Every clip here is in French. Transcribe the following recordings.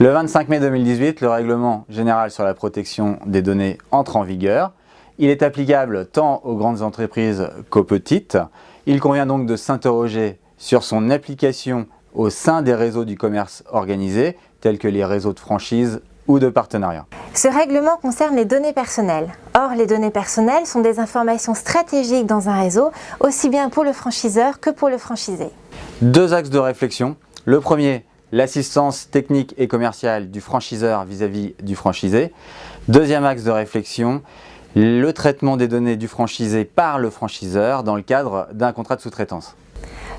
Le 25 mai 2018, le règlement général sur la protection des données entre en vigueur. Il est applicable tant aux grandes entreprises qu'aux petites. Il convient donc de s'interroger sur son application au sein des réseaux du commerce organisé, tels que les réseaux de franchise ou de partenariat. Ce règlement concerne les données personnelles. Or, les données personnelles sont des informations stratégiques dans un réseau, aussi bien pour le franchiseur que pour le franchisé. Deux axes de réflexion. Le premier, l'assistance technique et commerciale du franchiseur vis-à-vis du franchisé. Deuxième axe de réflexion, le traitement des données du franchisé par le franchiseur dans le cadre d'un contrat de sous-traitance.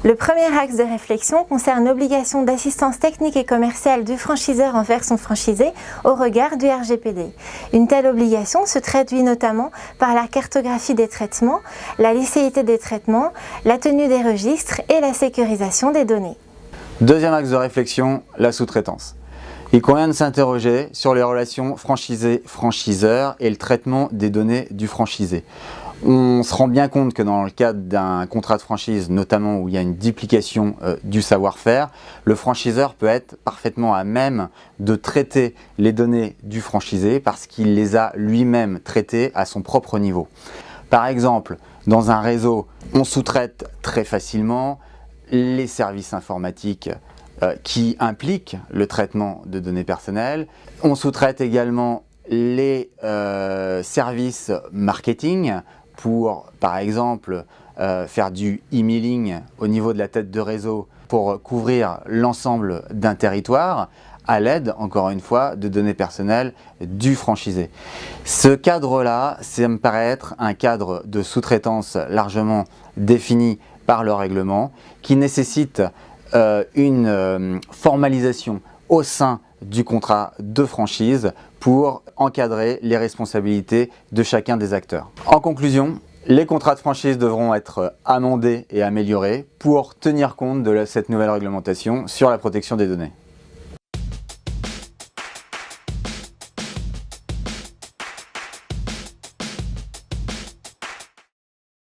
Le premier axe de réflexion concerne l'obligation d'assistance technique et commerciale du franchiseur envers son franchisé au regard du RGPD. Une telle obligation se traduit notamment par la cartographie des traitements, la licéité des traitements, la tenue des registres et la sécurisation des données. Deuxième axe de réflexion, la sous-traitance. Il convient de s'interroger sur les relations franchisé-franchiseur et le traitement des données du franchisé. On se rend bien compte que dans le cadre d'un contrat de franchise, notamment où il y a une duplication du savoir-faire, le franchiseur peut être parfaitement à même de traiter les données du franchisé parce qu'il les a lui-même traitées à son propre niveau. Par exemple, dans un réseau, on sous-traite très facilement les services informatiques qui impliquent le traitement de données personnelles. On sous-traite également les services marketing pour, par exemple, faire du emailing au niveau de la tête de réseau pour couvrir l'ensemble d'un territoire à l'aide, encore une fois, de données personnelles du franchisé. Ce cadre-là, ça me paraît être un cadre de sous-traitance largement défini par le règlement qui nécessite une formalisation au sein du contrat de franchise pour encadrer les responsabilités de chacun des acteurs. En conclusion, les contrats de franchise devront être amendés et améliorés pour tenir compte de cette nouvelle réglementation sur la protection des données.